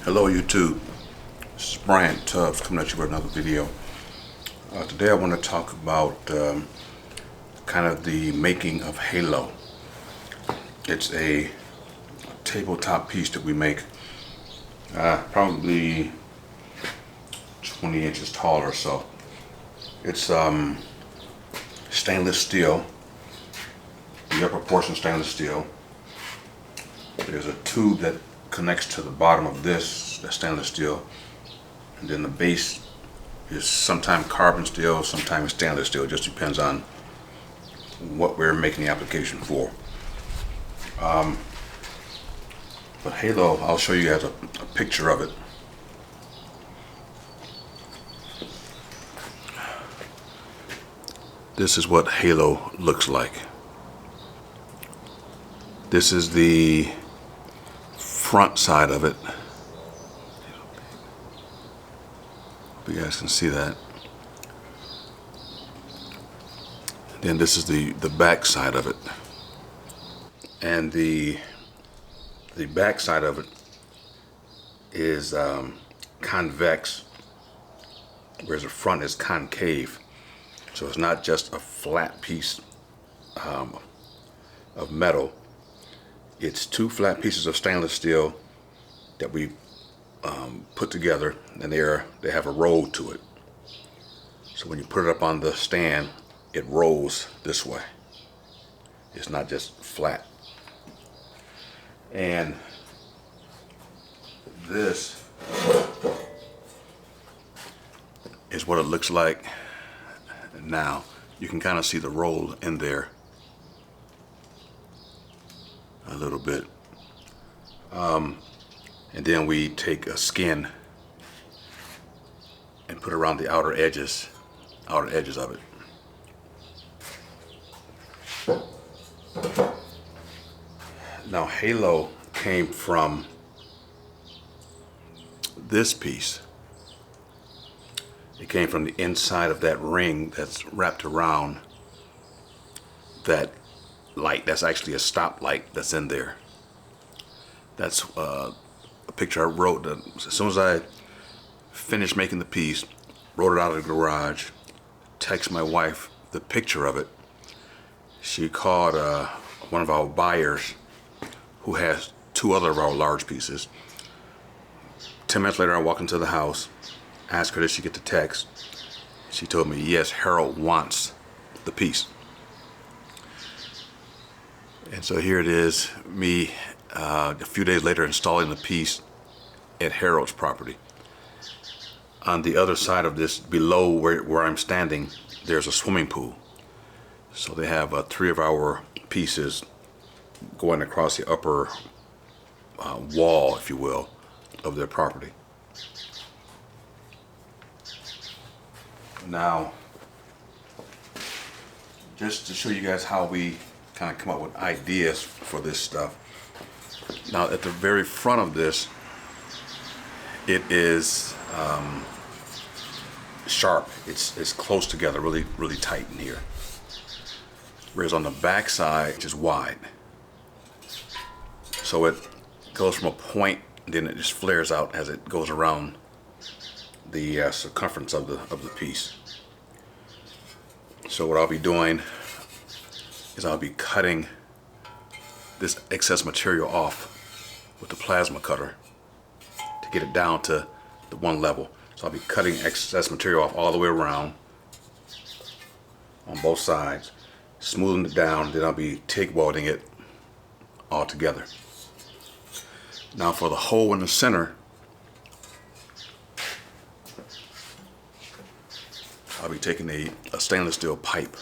Hello YouTube, this is Brian Tubbs coming at you with another video. Today I want to talk about kind of the making of Halo. It's a tabletop piece that we make, probably 20 inches tall or so. It's stainless steel, the upper portion stainless steel. There's a tube that connects to the bottom of this, the stainless steel, and then the base is sometimes carbon steel, sometimes stainless steel. It just depends on what we're making the application for. But Halo, I'll show you guys a picture of it. This is what Halo looks like. This is the front side of it. Hope you guys can see that. Then this is the back side of it. And the back side of it is convex, whereas the front is concave. So it's not just a flat piece of metal. It's two flat pieces of stainless steel that we put together, and they have a roll to it. So when you put it up on the stand, it rolls this way. It's not just flat. And this is what it looks like now. You can kind of see the roll in there a little bit. And then we take a skin and put around the outer edges of it. Now Halo came from this piece. It came from the inside of that ring that's wrapped around that light. That's actually a stop light that's in there. That's a picture I wrote. As soon as I finished making the piece, wrote it out of the garage, text my wife the picture of it. She called one of our buyers who has two other of our large pieces. 10 minutes later, I walk into the house, asked her did she get the text. She told me, yes, Harold wants the piece. And so here it is, me a few days later installing the piece at Harold's property. On the other side of this, below where I'm standing, there's a swimming pool. So they have 3 of our pieces going across the upper wall, if you will, of their property. Now, just to show you guys how we kind of come up with ideas for this stuff. Now at the very front of this, it is sharp. It's close together, really tight in here. Whereas on the back side, it's just wide. So it goes from a point, then it just flares out as it goes around the circumference of the piece. So what I'll be doing is I'll be cutting this excess material off with the plasma cutter to get it down to the one level. So I'll be cutting excess material off all the way around on both sides, smoothing it down, then I'll be TIG welding it all together. Now for the hole in the center, I'll be taking a stainless steel pipe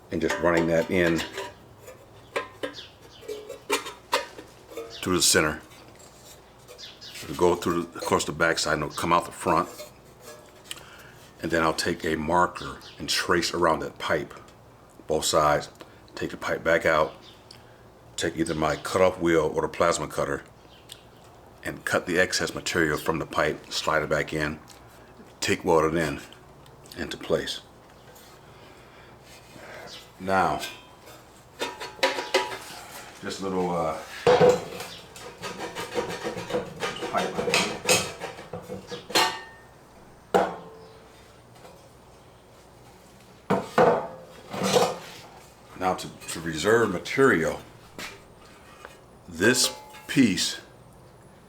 and just running that in through the center. It'll go through, of course, the back side and it'll come out the front. And then I'll take a marker and trace around that pipe, both sides. Take the pipe back out, take either my cutoff wheel or the plasma cutter and cut the excess material from the pipe, slide it back in, TIG weld it into place. Now, just a little pipe underneath. Now to reserve material, this piece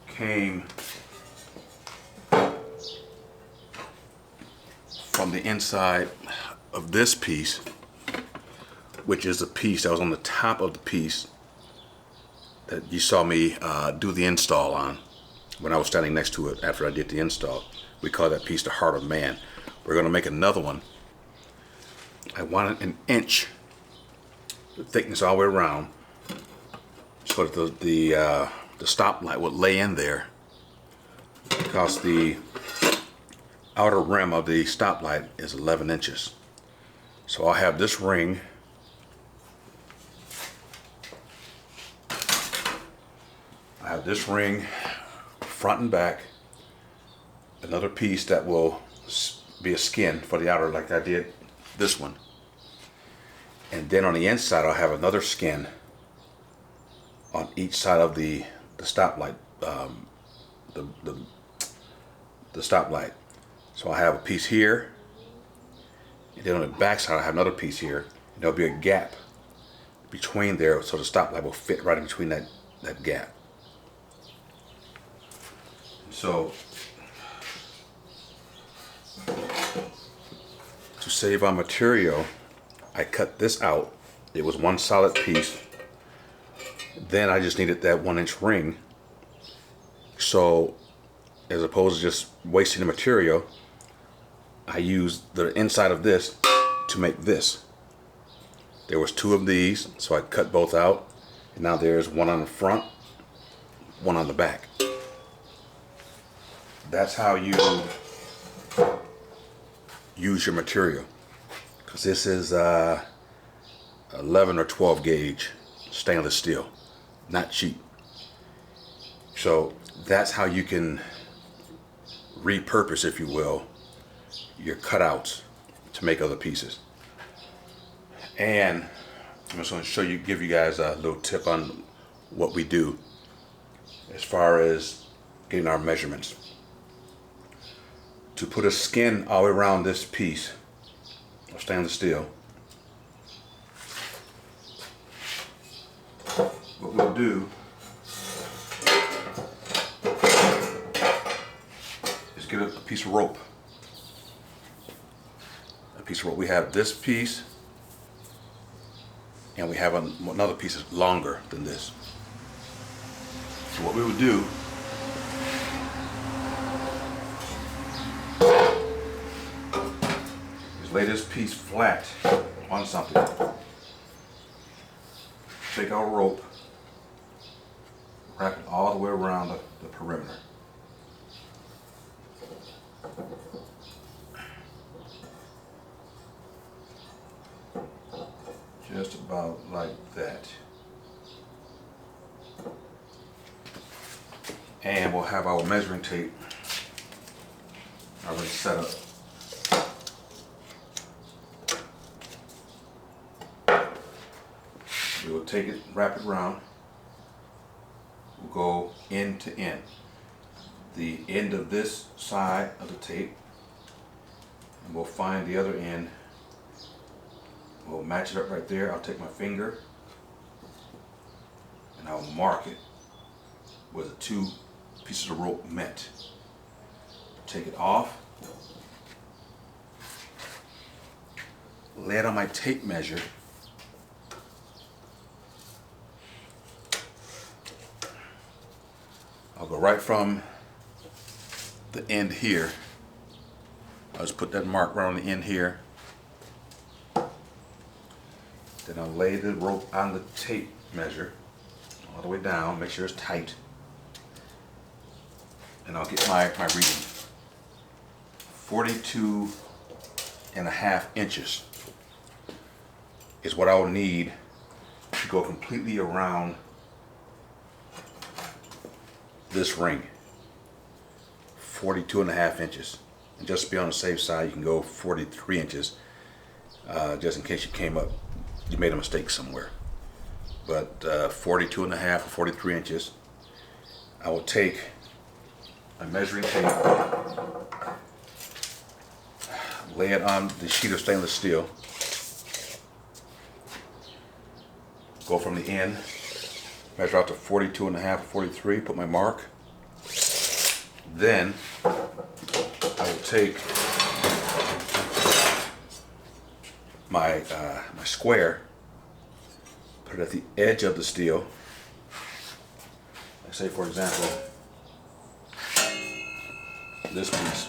came from the inside of this piece, which is the piece that was on the top of the piece that you saw me do the install on when I was standing next to it after I did the install. We call that piece the heart of man. We're going to make another one. I wanted an inch thickness all the way around so that the stop light would lay in there, because the outer rim of the stoplight is 11 inches. So I'll have this ring front and back, another piece that will be a skin for the outer like I did this one, and then on the inside I'll have another skin on each side of the stoplight, the stoplight. So I have a piece here, and then on the back side I have another piece here, and there'll be a gap between there, so the stoplight will fit right in between that gap. So to save on material, I cut this out. It was one solid piece. Then I just needed that 1-inch ring. So as opposed to just wasting the material, I used the inside of this to make this. There was 2 of these, so I cut both out, and now there's one on the front, one on the back. That's how you use your material, because this is 11 or 12 gauge stainless steel, not cheap. So that's how you can repurpose, if you will, your cutouts to make other pieces. And I'm just going to give you guys a little tip on what we do as far as getting our measurements. To put a skin all the way around this piece of stainless steel, what we'll do is get a piece of rope. We have this piece, and we have another piece that's longer than this. So what we would do is lay this piece flat on something. Take our rope, wrap it all the way around the perimeter. Just about like that. And we'll have our measuring tape already set up. We will take it, wrap it around. We'll go end to end. The end of this side of the tape, and we'll find the other end. We'll match it up right there. I'll take my finger and I'll mark it where the 2 pieces of rope met. Take it off, lay it on my tape measure, I'll go right from the end here. I'll just put that mark right on the end here. Then I'll lay the rope on the tape measure all the way down, make sure it's tight. And I'll get my reading. 42.5 inches is what I will need to go completely around this ring. 42.5 inches. And just to be on the safe side, you can go 43 inches, just in case you made a mistake somewhere. But 42.5 or 43 inches. I will take my measuring tape, lay it on the sheet of stainless steel, go from the end, measure out to 42.5, 43, put my mark. Then I will take my square, put it at the edge of the steel. Like say for example, this piece.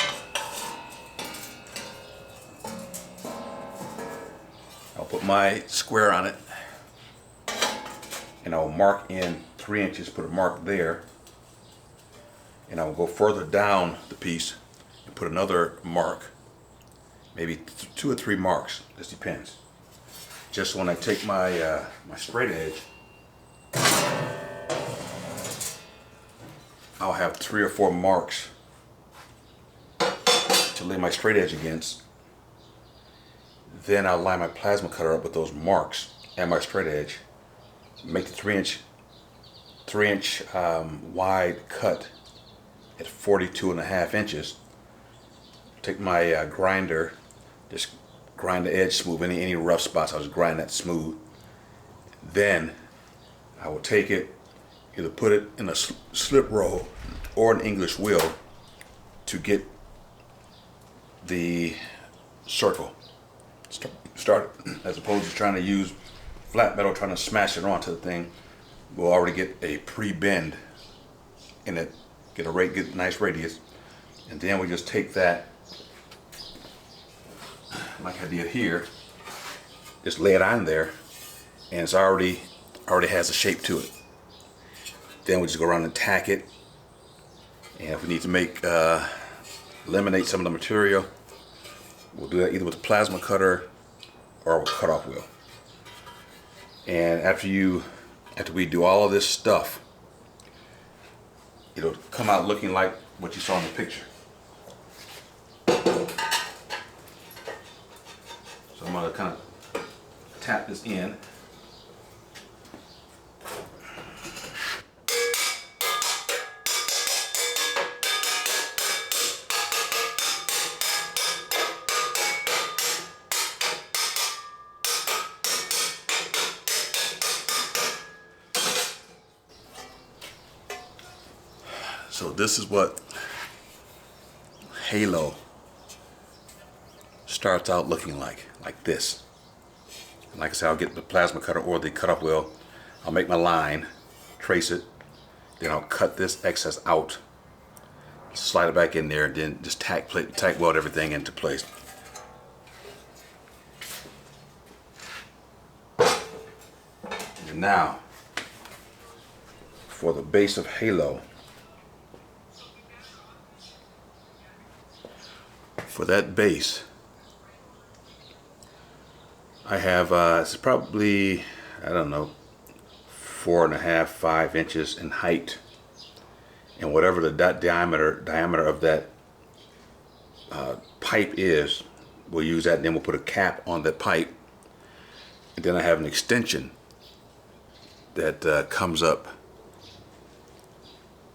I'll put my square on it and I'll mark in 3 inches, put a mark there, and I'll go further down the piece and put another mark, maybe 2 or 3 marks, this depends. Just when I take my my straight edge, I'll have 3 or 4 marks to lay my straight edge against. Then I'll line my plasma cutter up with those marks and my straight edge, make the 3 inch wide cut at 42.5 inches. Take my grinder, just grind the edge smooth. Any rough spots, I'll just grind that smooth. Then I will take it, either put it in a slip roll or an English wheel to get the circle started, as opposed to trying to use flat metal, trying to smash it onto the thing. We'll already get a pre-bend in it, get a nice radius, and then we just take that, like I did here, just lay it on there, and it's already has a shape to it. Then we just go around and tack it, and if we need to eliminate some of the material, we'll do that either with a plasma cutter or with a cutoff wheel. And after we do all of this stuff, it'll come out looking like what you saw in the picture. So I'm going to kind of tap this in. So this is what Halo starts out looking like this. And like I said, I'll get the plasma cutter or the cutoff wheel. I'll make my line, trace it, then I'll cut this excess out, slide it back in there, and then just tack weld everything into place. And now, for the base of Halo, for that base, I have it's probably, I don't know, 4.5, 5 inches in height, and whatever the diameter of that pipe is, we'll use that. And then we'll put a cap on that pipe, and then I have an extension that comes up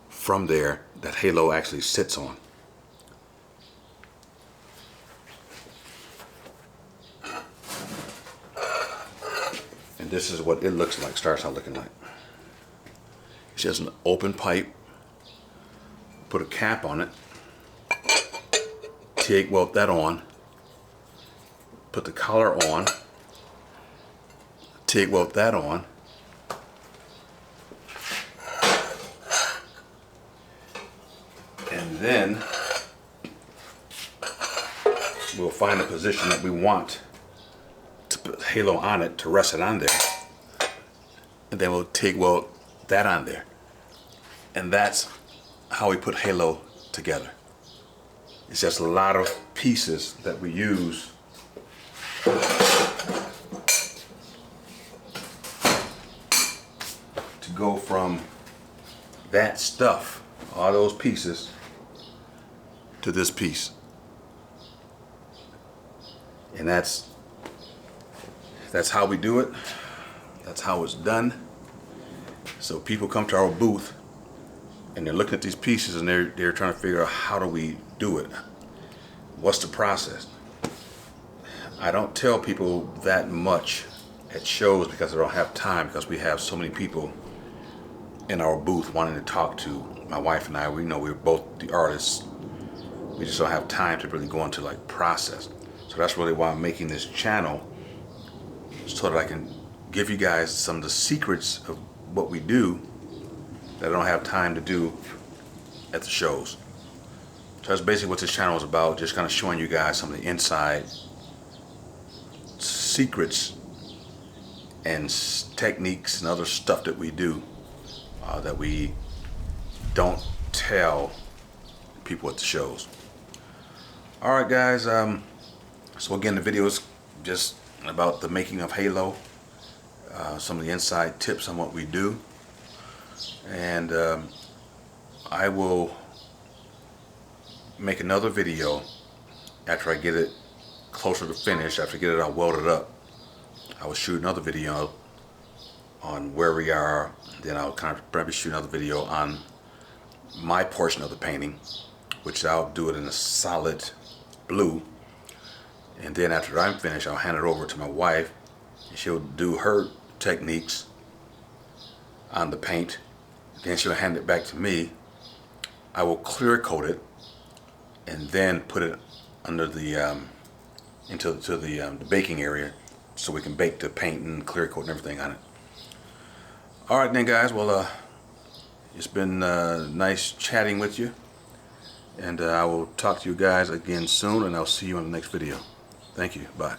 from there that Halo actually sits on. And this is what it looks like, starts out looking like. It's just an open pipe. Put a cap on it. Tig weld that on. Put the collar on. Tig weld that on. And then we'll find a position that we want to put Halo on it, to rest it on there, and then we'll TIG weld that on there, and that's how we put Halo together. It's just a lot of pieces that we use to go from that stuff, all those pieces, to this piece. And that's how we do it. That's how it's done. So people come to our booth, and they're looking at these pieces, and they're trying to figure out, how do we do it? What's the process? I don't tell people that much at shows because I don't have time, because we have so many people in our booth wanting to talk to my wife and I. We know we're both the artists. We just don't have time to really go into like process. So that's really why I'm making this channel, so that I can give you guys some of the secrets of what we do that I don't have time to do at the shows. So that's basically what this channel is about, just kind of showing you guys some of the inside secrets and techniques and other stuff that we do that we don't tell people at the shows. Alright guys, so again, the video is just about the making of Halo, some of the inside tips on what we do, and I will make another video after I get it closer to finish. After I get it all welded up, I will shoot another video on where we are. Then I'll kind of probably shoot another video on my portion of the painting, which I'll do it in a solid blue. And then after I'm finished, I'll hand it over to my wife, and she'll do her techniques on the paint. Then she'll hand it back to me. I will clear coat it and then put it under the into the baking area, so we can bake the paint and clear coat and everything on it. Alright then guys, well it's been nice chatting with you, and I will talk to you guys again soon, and I'll see you in the next video. Thank you. Bye.